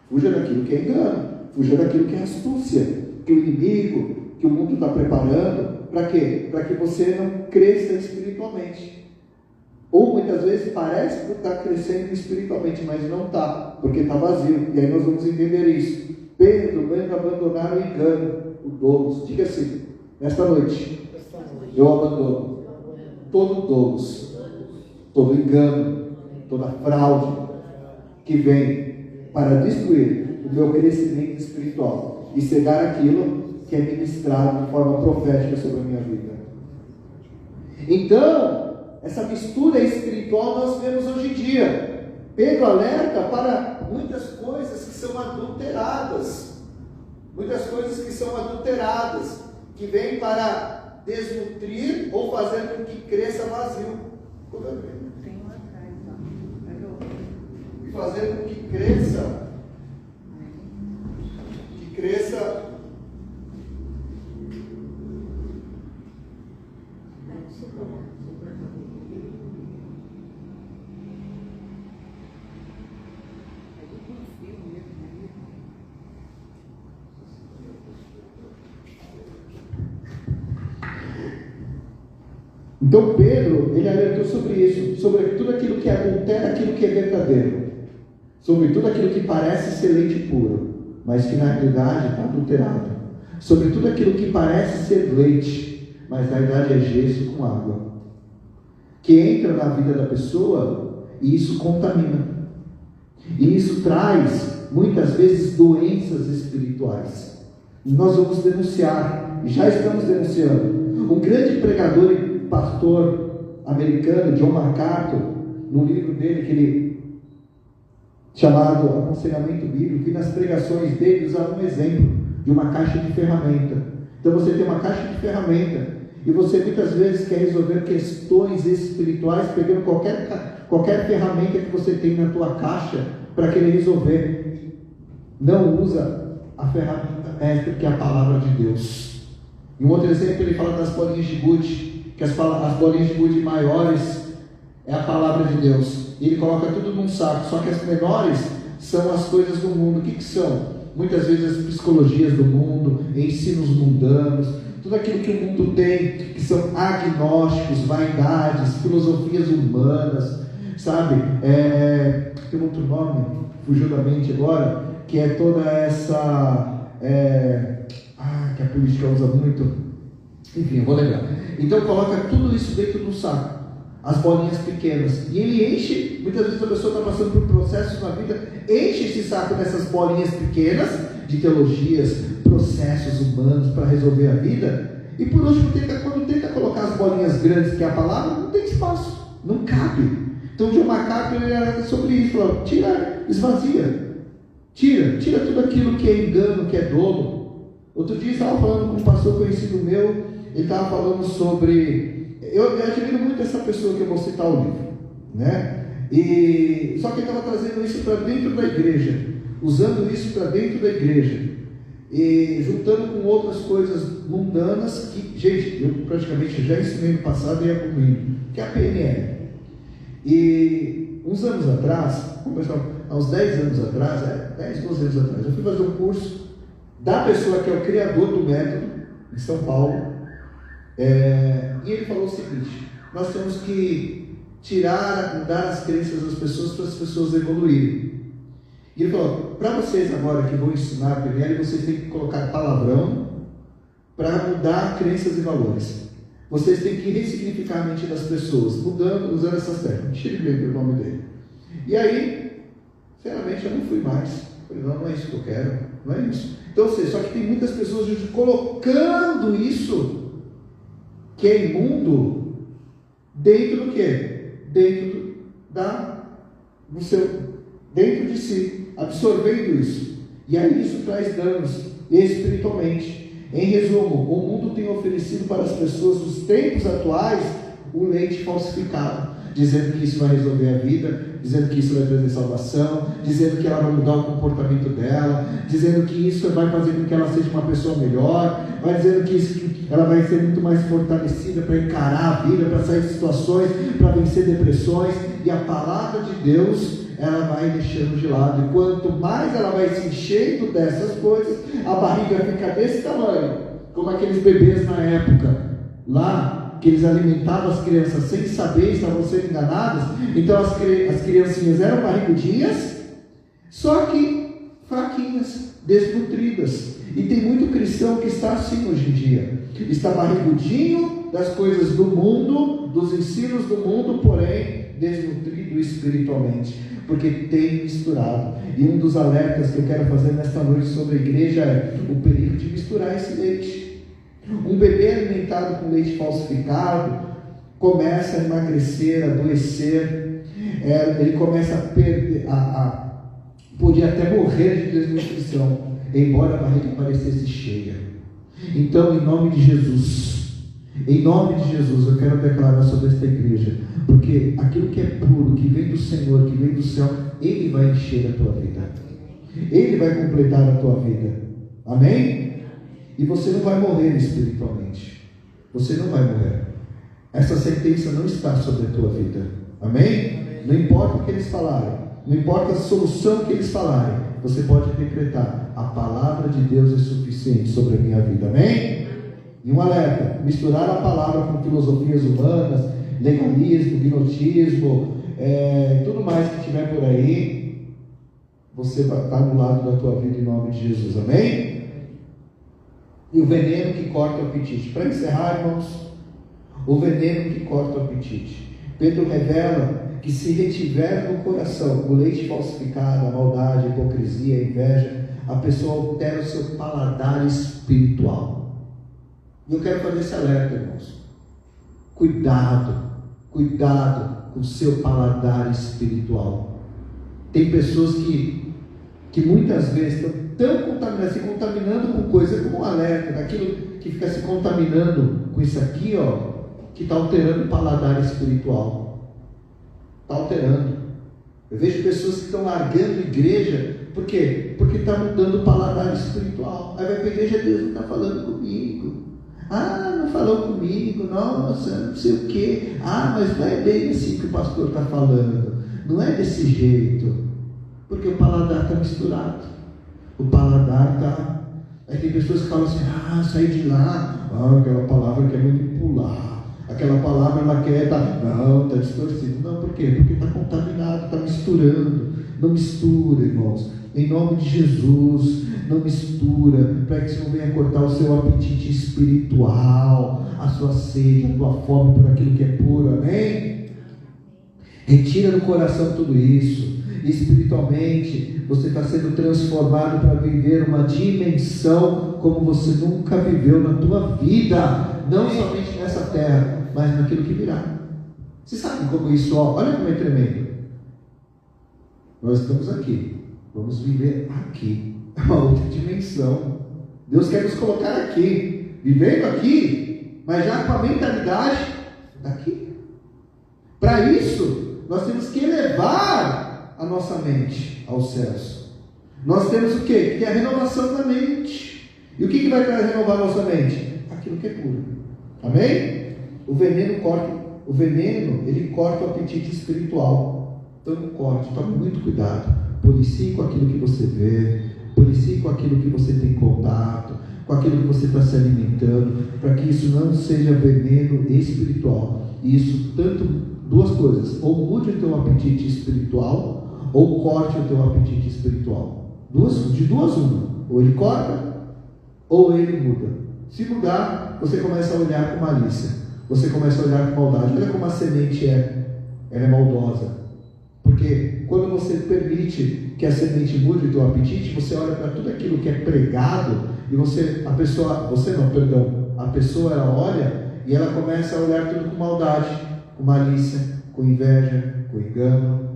fuja daquilo que é engano, fuja daquilo que é astúcia, que o inimigo, que o mundo está preparando. Para quê? Para que você não cresça espiritualmente. Ou muitas vezes parece que está crescendo espiritualmente, mas não está, porque está vazio. E aí nós vamos entender isso. Pedro manda abandonar o engano, o dolos. Diga assim, nesta noite, eu abandono todo dolos, todo engano, toda fraude que vem para destruir o meu crescimento espiritual e cegar aquilo que é ministrado de forma profética sobre a minha vida. Então, essa mistura espiritual nós vemos hoje em dia. Pedro alerta para muitas coisas que são adulteradas. Muitas coisas que são adulteradas, que vêm para desnutrir ou fazer com que cresça vazio. E fazer com que cresça Então Pedro, ele alertou sobre isso, sobre tudo aquilo que adultera aquilo que é verdadeiro, sobre tudo aquilo que parece ser leite puro, mas que na realidade está adulterado, sobre tudo aquilo que parece ser leite, mas na verdade é gesso com água, que entra na vida da pessoa e isso contamina, e isso traz muitas vezes doenças espirituais. E nós vamos denunciar, e já estamos denunciando. Um grande pregador e pastor americano, John MacArthur, no livro dele, que ele chamado Aconselhamento Bíblico, e nas pregações dele usava um exemplo de uma caixa de ferramenta. Então você tem uma caixa de ferramenta e você muitas vezes quer resolver questões espirituais pegando qualquer ferramenta que você tem na tua caixa para querer resolver. Não usa a ferramenta mestra, que é a palavra de Deus. Em um outro exemplo ele fala das bolinhas de gude, que as bolinhas de gude maiores é a palavra de Deus, e ele coloca tudo num saco, só que as menores são as coisas do mundo. O que são? Muitas vezes as psicologias do mundo, ensinos mundanos, tudo aquilo que o mundo tem, que são agnósticos, vaidades, filosofias humanas, sabe? Tem um outro nome, fugiu da mente agora, que é toda essa, que a política usa muito, enfim, eu vou lembrar. Então coloca tudo isso dentro do saco, as bolinhas pequenas, e ele enche. Muitas vezes a pessoa está passando por processos na vida, enche esse saco dessas bolinhas pequenas, de teologias, processos humanos para resolver a vida, e por último, quando tenta colocar as bolinhas grandes, que é a palavra, não tem espaço, não cabe. Então o John MacArthur ele era sobre isso, falou, esvazia, tira tudo aquilo que é engano, que é dolo. Outro dia eu estava falando com um pastor conhecido meu, ele estava falando sobre, eu admiro muito essa pessoa que eu vou citar o livro, né? Só que ele estava trazendo isso para dentro da igreja, usando isso para dentro da igreja, e juntando com outras coisas mundanas que, gente, eu praticamente já ensinei no passado e é comigo, que é a PNL. E uns anos atrás, há uns 10 anos atrás, 10, 12 anos atrás, eu fui fazer um curso da pessoa que é o criador do método, em São Paulo, e ele falou o seguinte: nós temos que mudar as crenças das pessoas para as pessoas evoluírem. E ele falou, para vocês agora que vão ensinar a PNL, vocês têm que colocar palavrão para mudar crenças e valores. Vocês têm que ressignificar a mente das pessoas, usando essas técnicas. Tire bem o nome dele. E aí, sinceramente, eu não fui mais. Falei, não é isso que eu quero, não é isso. Então, só que tem muitas pessoas hoje colocando isso, que é imundo, dentro do quê? Dentro de si, absorvendo isso. E aí isso traz danos espiritualmente. Em resumo, o mundo tem oferecido para as pessoas dos tempos atuais o leite falsificado, dizendo que isso vai resolver a vida, dizendo que isso vai trazer salvação, dizendo que ela vai mudar o comportamento dela, dizendo que isso vai fazer com que ela seja uma pessoa melhor, vai dizendo que ela vai ser muito mais fortalecida para encarar a vida, para sair de situações, para vencer depressões. E a palavra de Deus, ela vai deixando de lado, e quanto mais ela vai se enchendo dessas coisas, a barriga fica desse tamanho, como aqueles bebês na época lá, que eles alimentavam as crianças sem saber, estavam sendo enganadas. Então as criancinhas eram barrigudinhas, só que fraquinhas, desnutridas. E tem muito cristão que está assim hoje em dia, está barrigudinho das coisas do mundo, dos ensinos do mundo, porém desnutrido espiritualmente, porque tem misturado. E um dos alertas que eu quero fazer nesta noite sobre a igreja é o perigo de misturar esse leite. Um bebê alimentado com leite falsificado começa a emagrecer, a adoecer, ele começa a perder, podia até morrer de desnutrição, embora a barriga parecesse cheia. Então, em nome de Jesus, eu quero declarar sobre esta igreja, porque aquilo que é puro, que vem do Senhor, que vem do céu, Ele vai encher a tua vida, Ele vai completar a tua vida, amém? E você não vai morrer espiritualmente, você não vai morrer. Essa sentença não está sobre a tua vida, amém? Não importa o que eles falarem, não importa a solução que eles falarem, você pode decretar: a palavra de Deus é suficiente sobre a minha vida, amém? E um alerta: misturar a palavra com filosofias humanas, legalismo, gnotismo, tudo mais que tiver por aí, você vai estar do lado da tua vida em nome de Jesus, amém? E o veneno que corta o apetite. Para encerrar, irmãos, o veneno que corta o apetite. Pedro revela que se retiver no coração o leite falsificado, a maldade, a hipocrisia, a inveja, a pessoa altera o seu paladar espiritual. E eu quero fazer esse alerta, irmãos. Cuidado com o seu paladar espiritual. Tem pessoas que muitas vezes estão se contaminando com coisa, como um alerta, daquilo que fica se contaminando com isso aqui, que está alterando o paladar espiritual. Está alterando. Eu vejo pessoas que estão largando igreja, por quê? Porque está mudando o paladar espiritual. Aí vai para a igreja: Deus não está falando comigo. Não falou comigo, nossa, não sei o quê. Mas não é bem assim que o pastor está falando. Não é desse jeito. Porque o paladar está misturado. O paladar está... Aí tem pessoas que falam assim: sai de lá. Aquela palavra quer manipular. Aquela palavra ela quer está distorcido. Não, por quê? Porque está contaminado, está misturando. Não mistura, irmãos. Em nome de Jesus, não mistura, para que isso não venha cortar o seu apetite espiritual, a sua sede, a tua fome por aquilo que é puro, amém? Retira do coração tudo isso. Espiritualmente, você está sendo transformado para viver uma dimensão como você nunca viveu na tua vida, não somente nessa terra, mas naquilo que virá. Você sabe como isso, olha como é tremendo. Nós estamos aqui, vamos viver aqui, é uma outra dimensão. Deus quer nos colocar aqui, vivendo aqui, mas já com a mentalidade daqui. Para isso, nós temos que elevar a nossa mente aos céus. Nós temos o quê? Que é a renovação da mente. E o que vai renovar a nossa mente? Aquilo que é puro. Amém? O veneno ele corta o apetite espiritual. Então corte, tome muito cuidado. Policie com aquilo que você vê, policie com aquilo que você tem contato, com aquilo que você está se alimentando, para que isso não seja veneno espiritual. E isso tanto, duas coisas: ou mude o teu apetite espiritual, ou corte o teu apetite espiritual. De duas uma. Ou ele corta, ou ele muda. Se mudar, você começa a olhar com malícia, você começa a olhar com maldade. Olha como a semente ela é maldosa. Porque quando você permite que a semente mude o teu apetite, você olha para tudo aquilo que é pregado, e a pessoa ela olha e ela começa a olhar tudo com maldade, com malícia, com inveja, com engano.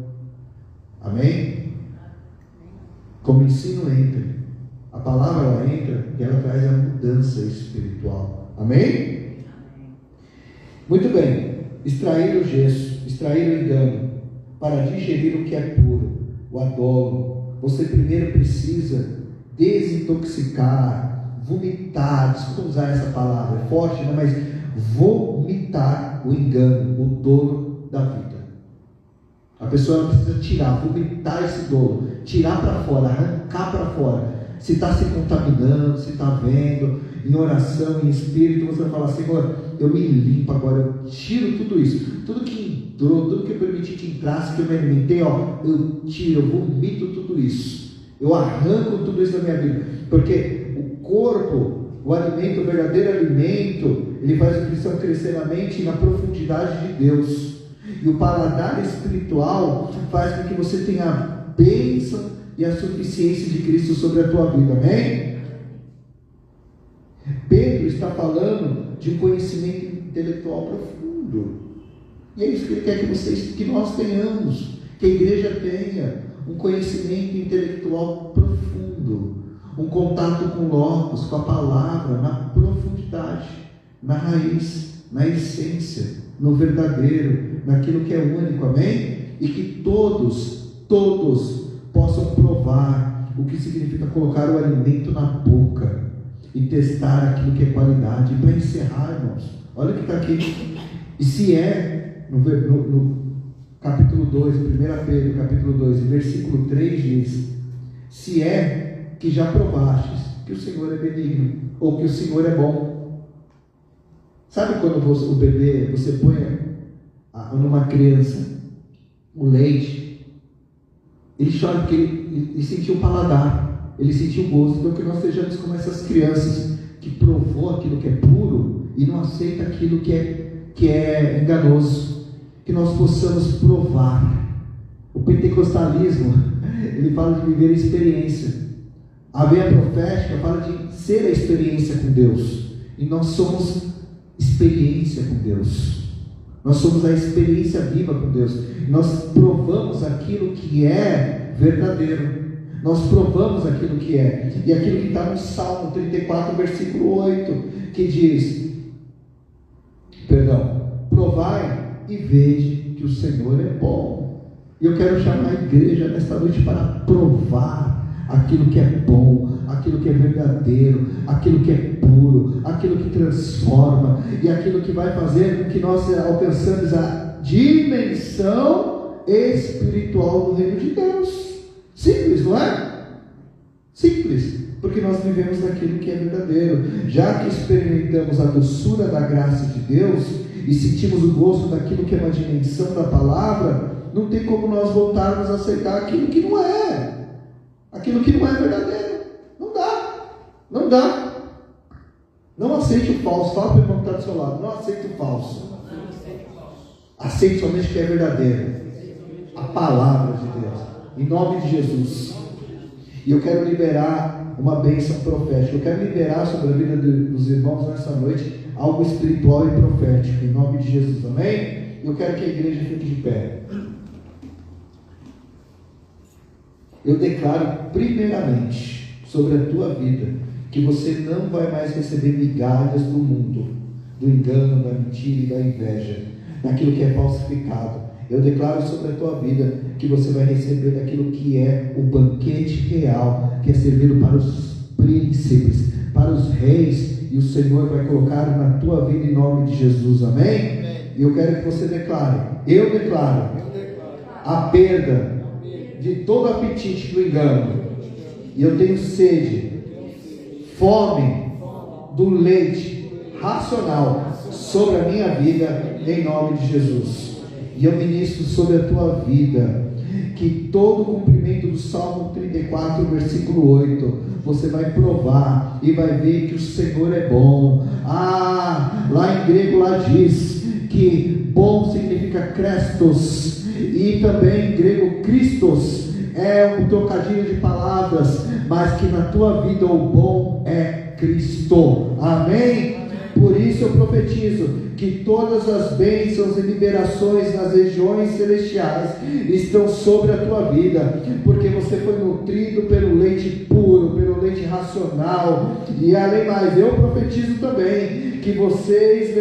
Amém? como o ensino entra, a palavra ela entra e ela traz a mudança espiritual. Amém? Muito bem. Extrair o gesso, extrair o engano, para digerir o que é puro, o adolo. Você primeiro precisa desintoxicar, vomitar. Desculpa usar essa palavra, é forte, né? Mas vomitar o engano, o dolo da vida. A pessoa precisa tirar, vomitar esse dolo, tirar para fora, arrancar para fora. Se está se contaminando, se está vendo, em oração, em espírito, você vai falar: Senhor, eu me limpo agora, eu tiro tudo isso, tudo que entrou, tudo que eu permiti que entrasse, que eu me alimentei, eu tiro, eu vomito tudo isso, eu arranco tudo isso da minha vida, porque o corpo, o alimento, o verdadeiro alimento, ele faz o cristão crescer na mente e na profundidade de Deus, e o paladar espiritual faz com que você tenha a bênção e a suficiência de Cristo sobre a tua vida. Amém? Pedro está falando de um conhecimento intelectual profundo, e é isso que ele quer que nós tenhamos, que a igreja tenha um conhecimento intelectual profundo, um contato com o Logos, com a palavra, na profundidade, na raiz, na essência, no verdadeiro, naquilo que é único. Amém? E que todos possam provar o que significa colocar o alimento na boca e testar aquilo que é qualidade. E para encerrar, irmãos, olha o que está aqui. E se é, no capítulo 2, 1 Pedro, capítulo 2, versículo 3 diz: se é que já provastes que o Senhor é benigno, ou que o Senhor é bom. Sabe quando o bebê, você põe numa criança o leite, ele chora porque ele sentiu o paladar, ele sentiu o gosto. Então que nós sejamos como essas crianças que provou aquilo que é puro e não aceita aquilo que é enganoso, que nós possamos provar. O pentecostalismo, ele fala de viver a experiência. A veia profética fala de ser a experiência com Deus, e nós somos experiência com Deus. Nós somos a experiência viva com Deus. Nós provamos aquilo que é verdadeiro. Nós provamos aquilo que é. E aquilo que está no Salmo 34, versículo 8, que diz: provai e vede que o Senhor é bom. E eu quero chamar a igreja nesta noite para provar aquilo que é bom, aquilo que é verdadeiro, aquilo que é puro, aquilo que transforma, e aquilo que vai fazer com que nós alcançamos a dimensão espiritual do reino de Deus. Simples, não é? Simples, porque nós vivemos naquilo que é verdadeiro. Já que experimentamos a doçura da graça de Deus e sentimos o gosto daquilo que é uma dimensão da palavra, não tem como nós voltarmos a aceitar aquilo que não é. Aquilo que não é verdadeiro. Não dá. Não aceite o falso. Fala para o irmão que está do seu lado: não aceite o falso. Aceite somente o que é verdadeiro, a palavra de Deus, em nome de Jesus. E eu quero liberar uma bênção profética. Eu quero liberar sobre a vida dos irmãos nessa noite algo espiritual e profético, em nome de Jesus. Amém? Eu quero que a igreja fique de pé. Eu declaro primeiramente sobre a tua vida que você não vai mais receber migalhas do mundo, do engano, da mentira e da inveja, daquilo que é falsificado. Eu declaro sobre a tua vida que você vai receber daquilo que é o banquete real, que é servido para os príncipes, para os reis, e o Senhor vai colocar na tua vida em nome de Jesus. Amém? E eu quero que você declare: eu declaro a perda de todo apetite do engano, e eu tenho sede, fome do leite racional sobre a minha vida, em nome de Jesus. E eu ministro sobre a tua vida que todo o cumprimento do Salmo 34, versículo 8, você vai provar e vai ver que o Senhor é bom. Lá em grego lá diz que bom significa Christos, e também em grego Christos é um trocadilho de palavras, mas que na tua vida o bom é Cristo. Amém? Por isso eu profetizo que todas as bênçãos e liberações nas regiões celestiais estão sobre a tua vida, porque você foi nutrido pelo leite puro, pelo leite racional. E além mais, eu profetizo também que você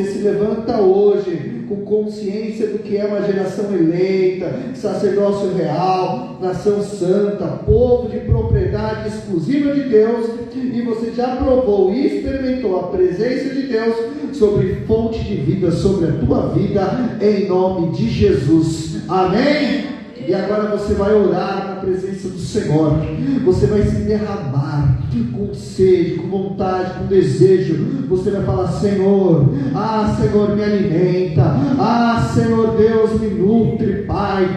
se levanta hoje com consciência do que é uma geração eleita, sacerdócio real, nação santa, povo de propriedade exclusiva de Deus, e você já provou e experimentou a presença de Deus sobre fonte de vida, sobre a tua vida, em nome de Jesus. Amém? E agora você vai orar na presença do Senhor. Você vai se derramar com sede, com vontade, com desejo. Você vai falar: Senhor, Senhor, me alimenta. Senhor Deus, me nutre, Pai.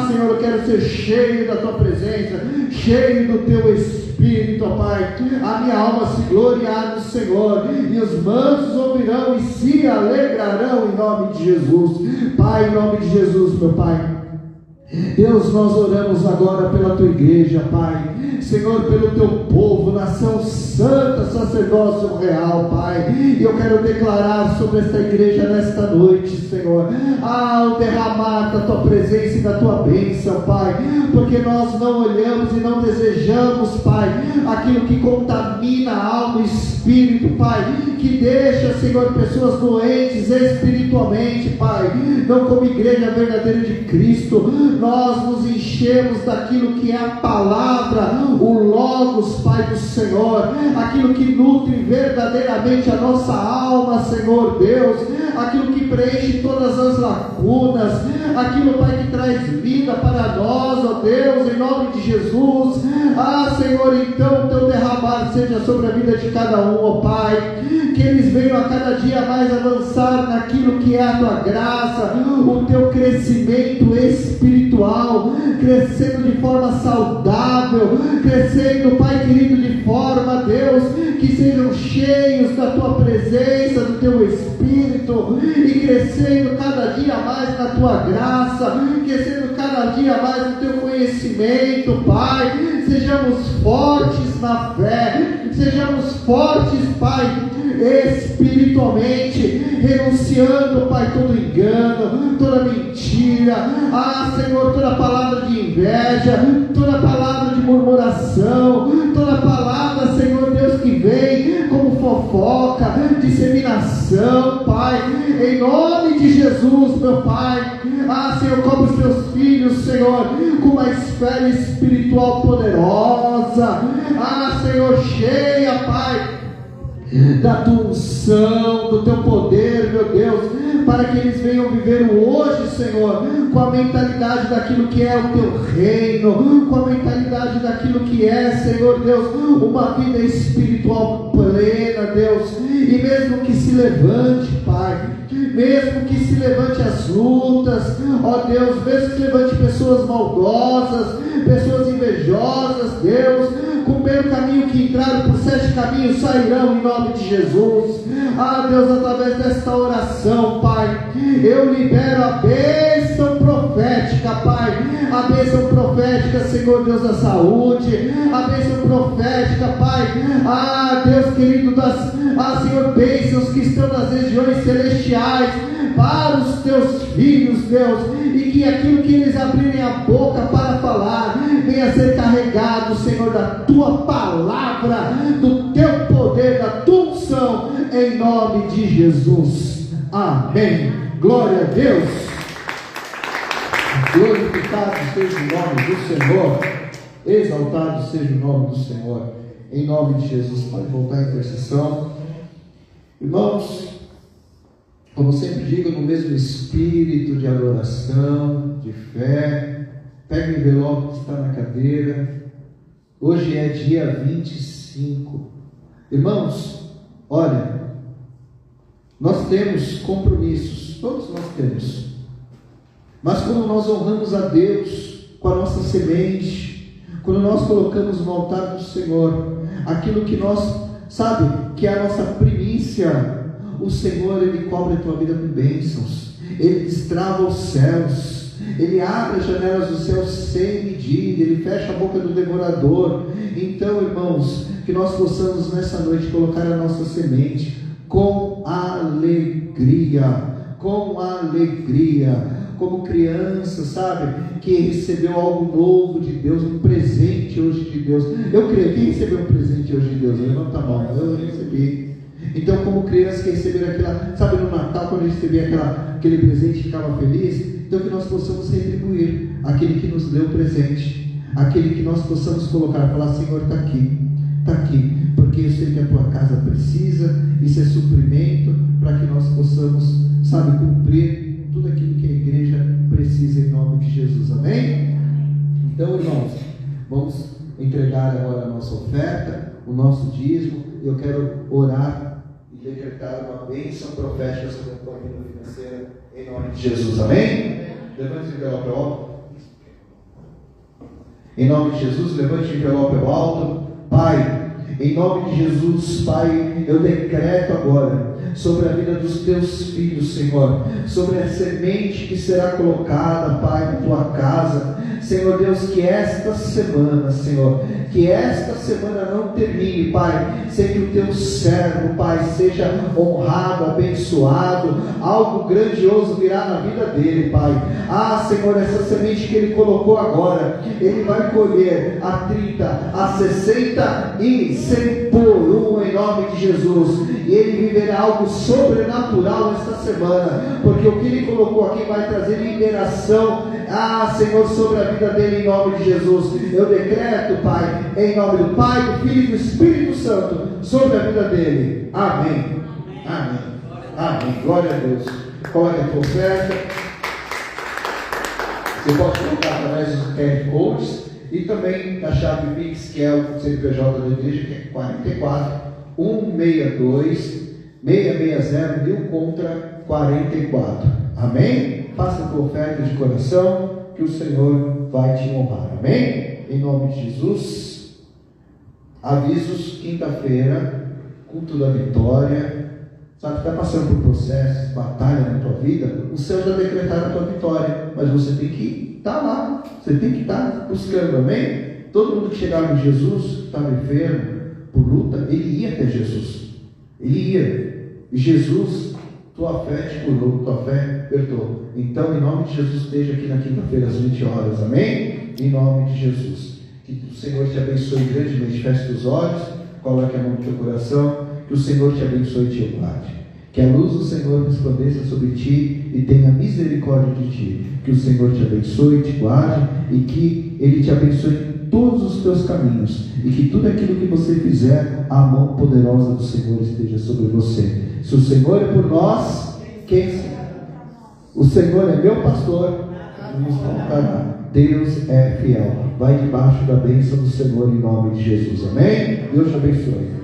Senhor, eu quero ser cheio da tua presença, cheio do teu Espírito, Pai. A minha alma se gloriará no Senhor, e os mansos ouvirão e se alegrarão, em nome de Jesus. Pai, em nome de Jesus, meu Pai. Deus, nós oramos agora pela tua igreja, Pai. Senhor, pelo teu povo, nação santa, sacerdócio real, Pai. E eu quero declarar sobre esta igreja nesta noite, Senhor, o derramar da tua presença e da tua bênção, Pai. Porque nós não olhamos e não desejamos, Pai, aquilo que contamina a alma e espírito, Pai, que deixa, Senhor, pessoas doentes espiritualmente, Pai. Não como igreja verdadeira de Cristo. Nós nos enchemos daquilo que é a palavra, o Logos, Pai do Senhor, aquilo que nutre verdadeiramente a nossa alma, Senhor Deus, aquilo que preenche todas as lacunas, aquilo, Pai, que traz vida para nós, ó Deus, em nome de Jesus. Senhor, então o teu derramar seja sobre a vida de cada um, ó Pai, que eles venham a cada dia mais avançar naquilo que é a tua graça, o teu crescimento espiritual, crescendo de forma saudável, crescendo, Pai querido, de forma, Deus, que sejam cheios da tua presença, do teu Espírito, e crescendo cada dia mais na tua graça, crescendo cada dia mais no teu conhecimento, Pai. Sejamos fortes na fé, sejamos fortes, Pai, espiritualmente, renunciando, Pai, todo engano, toda mentira, Senhor, toda palavra de inveja, toda palavra de murmuração, toda palavra, Senhor Deus, que vem como fofoca, disseminação, Pai, em nome de Jesus, meu Pai. Senhor, cobre os teus filhos, Senhor, com uma esfera espiritual poderosa, Senhor, cheia, Pai, da tua unção, do teu poder, meu Deus, para que eles venham viver o hoje, Senhor, com a mentalidade daquilo que é o teu reino, com a mentalidade daquilo que é, Senhor Deus, uma vida espiritual plena, Deus. E mesmo que se levante, Pai, mesmo que se levante as lutas, ó Deus, mesmo que se levante pessoas maldosas, pessoas invejosas, Deus, com o mesmo caminho que entraram por 7 caminhos sairão, em nome de Jesus. Deus, através desta oração, Pai, eu libero a bênção profética, Pai, a bênção profética, Senhor Deus, da saúde, a bênção profética, Pai, Deus querido, Senhor, bênçãos que estão nas regiões celestiais para os teus filhos, Deus, e que aquilo que eles abrirem a boca para falar venha a ser carregado, Senhor, da tua palavra, do teu poder, da tua unção, em nome de Jesus. Amém. Glória a Deus. Glorificado seja o nome do Senhor, exaltado seja o nome do Senhor, em nome de Jesus. Pode voltar à intercessão. Irmãos, como sempre digo, no mesmo espírito de adoração, de fé, pegue o envelope que está na cadeira. Hoje é dia 25. Irmãos, olha, nós temos compromissos, todos nós temos, mas quando nós honramos a Deus com a nossa semente, quando nós colocamos no altar do Senhor aquilo que nós, que é a nossa primícia, o Senhor, Ele cobre a tua vida com bênçãos, Ele destrava os céus, Ele abre as janelas dos céus sem medida, Ele fecha a boca do devorador. Então, irmãos, que nós possamos nessa noite colocar a nossa semente com alegria, como criança, sabe, que recebeu algo novo de Deus, um presente hoje de Deus. Eu creio, quem recebeu um presente hoje de Deus? Levanta a mão. Eu recebi. Então, como criança que receberam aquela, sabe, no Natal, quando a gente recebia aquele presente e ficava feliz, então que nós possamos retribuir aquele que nos deu o presente, aquele que nós possamos colocar, falar: Senhor, está aqui, porque eu sei que a tua casa precisa, isso é suprimento para que nós possamos, sabe, cumprir tudo aquilo que a igreja precisa, em nome de Jesus. Amém? Então, irmãos, vamos entregar agora a nossa oferta, o nosso dízimo. Eu quero orar e decretar uma bênção profética sobre a tua vida financeira, em nome de Jesus. Amém? Levante o envelope ao alto. Em nome de Jesus, levante o envelope ao alto. Pai, em nome de Jesus, Pai, eu decreto agora sobre a vida dos teus filhos, Senhor, sobre a semente que será colocada, Pai, na tua casa, Senhor Deus, que esta semana, Senhor, que esta semana não termine, Pai, sem que o teu servo, Pai, seja honrado, abençoado, algo grandioso virá na vida dele, Pai. Senhor, essa semente que ele colocou agora, ele vai colher a 30, a 60 e 100 por um, em nome de Jesus, e ele viverá algo sobrenatural nesta semana, porque o que ele colocou aqui vai trazer liberação, Senhor, sobre a vida dele, em nome de Jesus. Eu decreto, Pai, em nome do Pai, do Filho e do Espírito Santo, sobre a vida dele. Amém. Amém. Amém. Glória a Deus. Coloque a tua oferta. Você pode colocar através dos QR Codes e também da chave Pix, que é o CNPJ da igreja, que é 44 162 660 1000 contra 44. Amém? Faça a tua oferta de coração, que o Senhor vai te honrar. Amém? Em nome de Jesus. Avisos: quinta-feira, culto da vitória. Sabe, está passando por processos, batalha na tua vida, o céu já decretaram a tua vitória, mas você tem que estar lá, você tem que estar buscando. Amém? Todo mundo que chegava em Jesus, estava enfermo, por luta, ele ia até Jesus, ele ia, e Jesus, tua fé te curou, tua fé perdoou. Então, em nome de Jesus, esteja aqui na quinta-feira às 20 horas, amém? Em nome de Jesus, que o Senhor te abençoe grandemente. Feche os olhos, coloque a mão no teu coração, que o Senhor te abençoe e te guarde, que a luz do Senhor resplandeça sobre ti e tenha misericórdia de ti, que o Senhor te abençoe e te guarde, e que Ele te abençoe em todos os teus caminhos, e que tudo aquilo que você fizer, a mão poderosa do Senhor esteja sobre você. Se o Senhor é por nós, quem será? O Senhor é meu pastor, não nos faltará. Deus é fiel. Vai debaixo da bênção do Senhor, em nome de Jesus. Amém? Deus te abençoe.